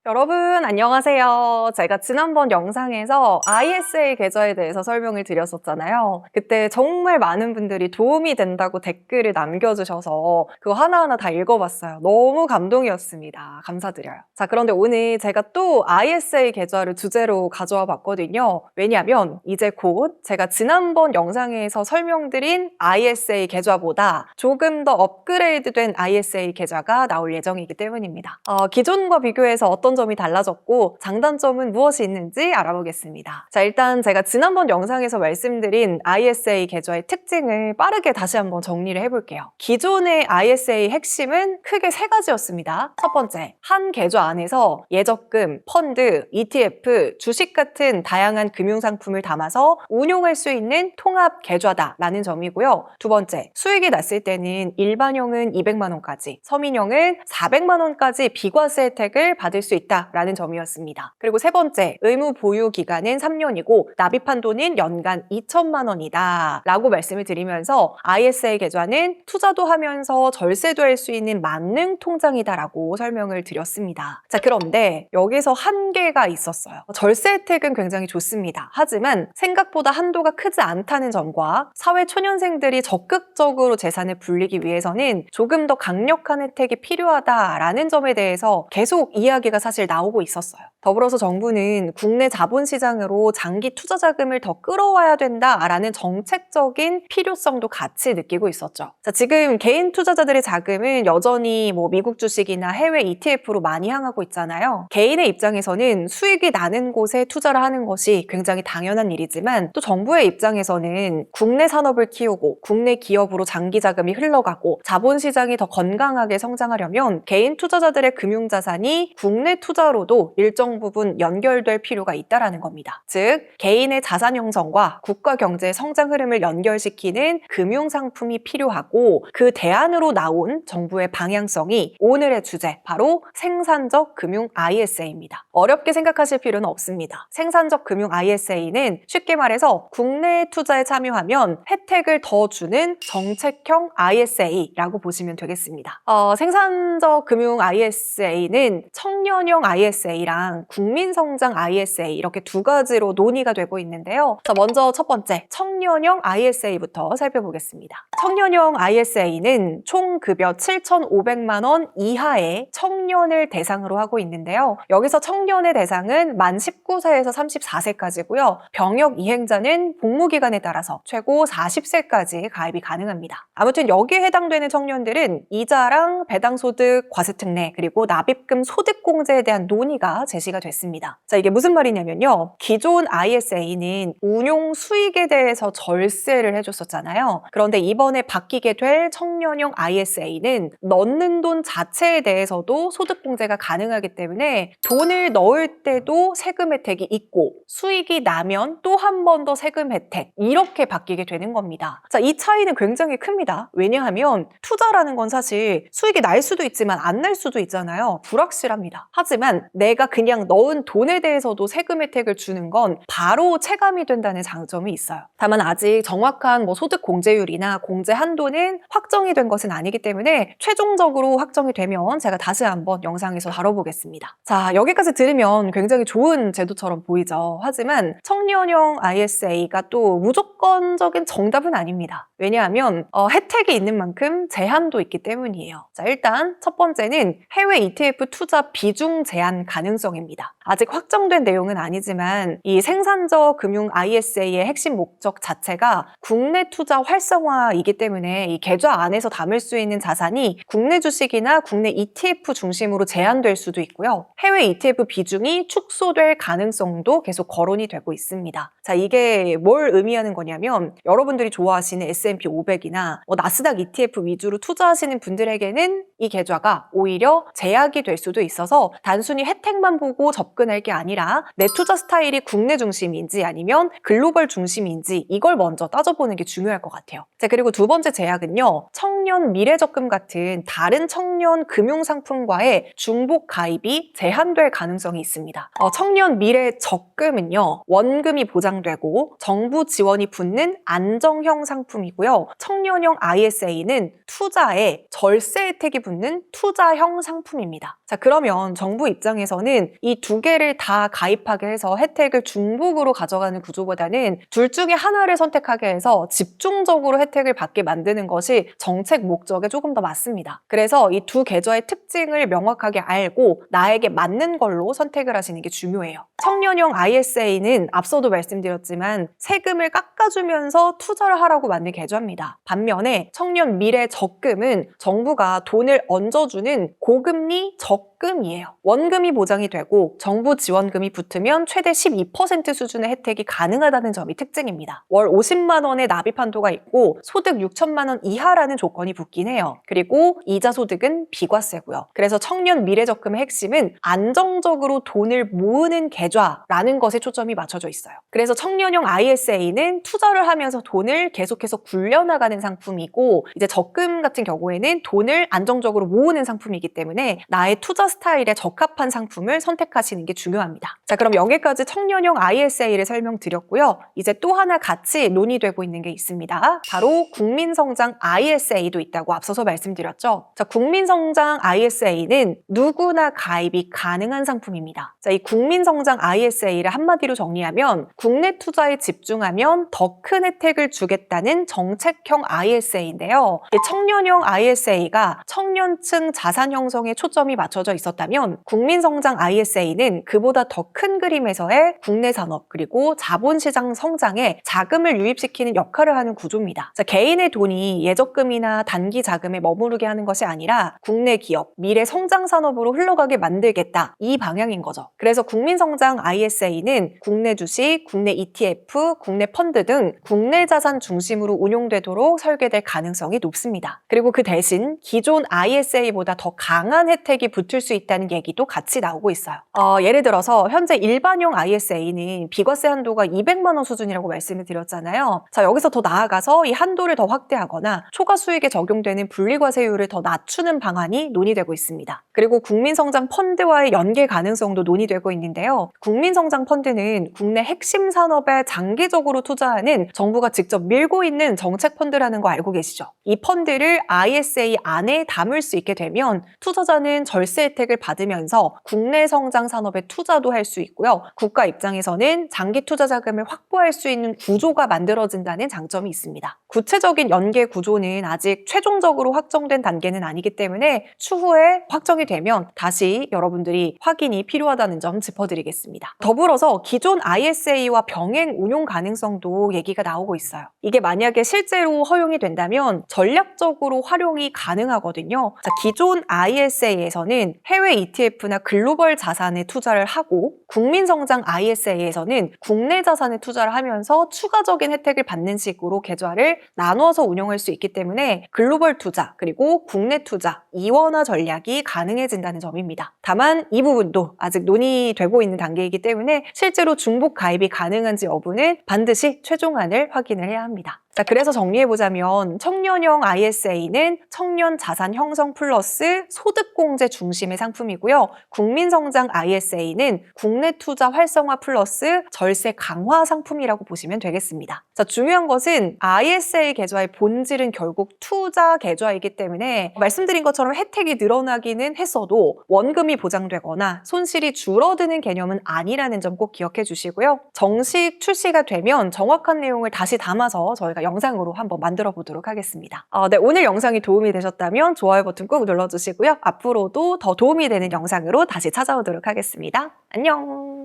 여러분 안녕하세요. 제가 지난번 영상에서 ISA 계좌에 대해서 설명을 드렸었잖아요. 그때 정말 많은 분들이 도움이 된다고 댓글을 남겨주셔서 그거 하나하나 다 읽어봤어요. 너무 감동이었습니다. 감사드려요. 자, 그런데 오늘 제가 또 ISA 계좌를 주제로 가져와 봤거든요. 왜냐하면 이제 곧 제가 지난번 영상에서 설명드린 ISA 계좌보다 조금 더 업그레이드된 ISA 계좌가 나올 예정이기 때문입니다. 기존과 비교해서 어떤 점이 달라졌고 장단점은 무엇이 있는지 알아보겠습니다. 자, 일단 제가 지난번 영상에서 말씀드린 ISA 계좌의 특징을 빠르게 다시 한번 정리를 해볼게요. 기존의 ISA 핵심은 크게 세 가지였습니다. 첫 번째, 한 계좌 안에서 예적금, 펀드, ETF, 주식 같은 다양한 금융상품을 담아서 운용할 수 있는 통합 계좌다라는 점이고요. 두 번째, 수익이 났을 때는 일반형은 200만 원까지, 서민형은 400만 원까지 비과세 혜택을 받을 수 있다라는 점이었습니다. 그리고 세 번째, 의무 보유 기간은 3년이고 납입한 돈은 연간 2천만 원이다 라고 말씀을 드리면서 ISA 계좌는 투자도 하면서 절세도 할 수 있는 만능 통장이다 라고 설명을 드렸습니다. 자, 그런데 여기서 한계가 있었어요. 절세 혜택은 굉장히 좋습니다. 하지만 생각보다 한도가 크지 않다는 점과 사회 초년생들이 적극적으로 재산을 불리기 위해서는 조금 더 강력한 혜택이 필요하다라는 점에 대해서 계속 이야기가 사실 나오고 있었어요. 더불어서 정부는 국내 자본시장으로 장기 투자 자금을 더 끌어와야 된다라는 정책적인 필요성도 같이 느끼고 있었죠. 자, 지금 개인 투자자들의 자금은 여전히 미국 주식이나 해외 ETF로 많이 향하고 있잖아요. 개인의 입장에서는 수익이 나는 곳에 투자를 하는 것이 굉장히 당연한 일이지만 또 정부의 입장에서는 국내 산업을 키우고 국내 기업으로 장기 자금이 흘러가고 자본시장이 더 건강하게 성장하려면 개인 투자자들의 금융자산이 국내 투자로도 일정 부분 연결될 필요가 있다는 겁니다. 즉, 개인의 자산 형성과 국가 경제의 성장 흐름을 연결시키는 금융상품이 필요하고 그 대안으로 나온 정부의 방향성이 오늘의 주제, 바로 생산적 금융 ISA입니다. 어렵게 생각하실 필요는 없습니다. 생산적 금융 ISA는 쉽게 말해서 국내 투자에 참여하면 혜택을 더 주는 정책형 ISA라고 보시면 되겠습니다. 생산적 금융 ISA는 청년형 ISA랑 국민성장 ISA 이렇게 두 가지로 논의가 되고 있는데요. 자, 먼저 첫 번째, 청년형 ISA부터 살펴보겠습니다. 청년형 ISA는 총 급여 7,500만 원 이하의 청년을 대상으로 하고 있는데요. 여기서 청년의 대상은 만 19세에서 34세까지고요. 병역 이행자는 복무기간에 따라서 최고 40세까지 가입이 가능합니다. 아무튼 여기에 해당되는 청년들은 이자랑 배당소득, 과세특례, 그리고 납입금 소득공제에 대한 논의가 제시가 됐습니다. 자, 이게 무슨 말이냐면요. 기존 ISA는 운용 수익에 대해서 절세를 해줬었잖아요. 그런데 이번에 바뀌게 될 청년형 ISA는 넣는 돈 자체에 대해서도 소득공제가 가능하기 때문에 돈을 넣을 때도 세금 혜택이 있고 수익이 나면 또 한 번 더 세금 혜택, 이렇게 바뀌게 되는 겁니다. 자, 이 차이는 굉장히 큽니다. 왜냐하면 투자라는 건 사실 수익이 날 수도 있지만 안 날 수도 있잖아요. 불확실합니다. 하지만 내가 그냥 넣은 돈에 대해서도 세금 혜택을 주는 건 바로 체감이 된다는 장점이 있어요. 다만 아직 정확한 소득 공제율이나 공제 한도는 확정이 된 것은 아니기 때문에 최종적으로 확정이 되면 제가 다시 한번 영상에서 다뤄보겠습니다. 자, 여기까지 들으면 굉장히 좋은 제도처럼 보이죠. 하지만 청년형 ISA가 또 무조건적인 정답은 아닙니다. 왜냐하면 혜택이 있는 만큼 제한도 있기 때문이에요. 자, 일단 첫 번째는 해외 ETF 투자 비중 제한 가능성입니다. 아직 확정된 내용은 아니지만 이 생산적 금융 ISA의 핵심 목적 자체가 국내 투자 활성화이기 때문에 이 계좌 안에서 담을 수 있는 자산이 국내 주식이나 국내 ETF 중심으로 제한될 수도 있고요. 해외 ETF 비중이 축소될 가능성도 계속 거론이 되고 있습니다. 자, 이게 뭘 의미하는 거냐면 여러분들이 좋아하시는 S&P 500이나 나스닥 ETF 위주로 투자하시는 분들에게는 이 계좌가 오히려 제약이 될 수도 있어서 단순히 혜택만 보고 접근할 게 아니라 내 투자 스타일이 국내 중심인지 아니면 글로벌 중심인지 이걸 먼저 따져보는 게 중요할 것 같아요. 자, 그리고 두 번째 제약은요. 청년 미래적금 같은 다른 청년 금융상품과의 중복 가입이 제한될 가능성이 있습니다. 청년 미래 적금은요, 원금이 보장되고 정부 지원이 붙는 안정형 상품이고요. 청년형 ISA는 투자에 절세 혜택이 붙는 투자형 상품입니다. 자, 그러면 정부 입장에서는 이 두 개를 다 가입하게 해서 혜택을 중복으로 가져가는 구조보다는 둘 중에 하나를 선택하게 해서 집중적으로 혜택을 받게 만드는 것이 정책 목적에 조금 더 맞습니다. 그래서 이 두 계좌의 특징을 명확하게 알고 나에게 맞는 걸로 선택을 하시는 게 중요해요. 청년형 ISA는 앞서도 말씀드렸지만 세금을 깎아주면서 투자를 하라고 만든 계좌입니다. 반면에 청년 미래 적금은 정부가 돈을 얹어주는 고금리 적금이에요. 원금이 보장이 되고 정부 지원금이 붙으면 최대 12% 수준의 혜택이 가능하다는 점이 특징입니다. 월 50만 원의 납입 한도가 있고 소득 6천만 원 이하라는 조건이 붙긴 해요. 그리고 이자 소득은 비과세고요. 그래서 청년 미래 적금의 핵심은 안정적으로 돈을 모으는 계좌라는 것에 초점이 맞춰져 있어요. 그래서 청년형 ISA는 투자를 하면서 돈을 계속해서 굴려나가는 상품이고, 이제 적금 같은 경우에는 돈을 안정적으로 모으는 상품이기 때문에 나의 투자 스타일에 적합한 상품을 선택하시는 게 중요합니다. 자, 그럼 여기까지 청년형 ISA를 설명드렸고요. 이제 또 하나 같이 논의되고 있는 게 있습니다. 바로 국민성장 ISA도 있다고 앞서서 말씀드렸죠. 자, 국민성장 ISA는 누구나 가입이 가능한 상품입니다. 자, 이 국민성장 ISA를 한마디로 정리하면 국내 투자에 집중하면 더 큰 혜택을 주겠다는 정책형 ISA인데요. 이 청년형 ISA가 청년층 자산 형성에 초점이 맞춰져 있었다면 국민성장 ISA는 그보다 더 큰 그림에서의 국내 산업 그리고 자본시장 성장에 자금을 유입시키는 역할을 하는 구조입니다. 자, 개인의 돈이 예적금이나 단기 자금에 머무르게 하는 것이 아니라 국내 기업, 미래 성장 산업으로 흘러가게 만들겠다. 이 방향인 거죠. 그래서 국민성장 ISA는 국내 주식, 국내 ETF, 국내 펀드 등 국내 자산 중심으로 운용되도록 설계될 가능성이 높습니다. 그리고 그 대신 기존 ISA보다 더 강한 혜택이 붙을 수 있다는 얘기도 같이 나오고 있어요. 예를 들어서 현재 일반형 ISA는 비과세 한도가 200만 원 수준이라고 말씀을 드렸잖아요. 자, 여기서 더 나아가서 이 한도를 더 확대하거나 초과 수익에 적용되는 분리과세율을 더 낮추는 방안이 논의되고 있습니다. 그리고 국민성장 펀드와의 연계 가능성도 논의되고 있는데요. 국민성장 펀드는 국내 핵심 산업에 장기적으로 투자하는 정부가 직접 밀고 있는 정책 펀드라는 거 알고 계시죠? 이 펀드를 ISA 안에 담을 수 있게 되면 투자자는 절세 혜택을 받으면서 국내 성장 산업에 투자도 할 수 있고요. 국가 입장에서는 장기 투자 자금을 확보할 수 있는 구조가 만들어진다는 장점이 있습니다. 구체적인 연계 구조는 아직 최종적으로 확정된 단계는 아니기 때문에 추후에 확정이 되면 다시 여러분들이 확인이 필요하다는 점 짚어드리겠습니다. 더불어서 기존 ISA와 병행 운용 가능성도 얘기가 나오고 있어요. 이게 만약에 실제로 허용이 된다면 전략적으로 활용이 가능하거든요. 자, 기존 ISA에서는 해외 ETF나 글로벌 자산에 투자를 하고 국민성장 ISA에서는 국내 자산에 투자를 하면서 추가적인 혜택을 받는 식으로 계좌를 나눠서 운영할 수 있기 때문에 글로벌 투자 그리고 국내 투자 이원화 전략이 가능해진다는 점입니다. 다만 이 부분도 아직 논의되고 있는 단계이기 때문에 실제로 중복 가입이 가능한지 여부는 반드시 최종안을 확인을 해야 합니다. 자, 그래서 정리해보자면 청년형 ISA는 청년 자산 형성 플러스 소득공제 중심의 상품이고요. 국민성장 ISA는 국내 투자 활성화 플러스 절세 강화 상품이라고 보시면 되겠습니다. 자, 중요한 것은 ISA 계좌의 본질은 결국 투자 계좌이기 때문에 말씀드린 것처럼 혜택이 늘어나기는 했어도 원금이 보장되거나 손실이 줄어드는 개념은 아니라는 점 꼭 기억해 주시고요. 정식 출시가 되면 정확한 내용을 다시 담아서 저희가 영상으로 한번 만들어 보도록 하겠습니다. 네, 오늘 영상이 도움이 되셨다면 좋아요 버튼 꾹 눌러주시고요. 앞으로도 더 도움이 되는 영상으로 다시 찾아오도록 하겠습니다. 안녕!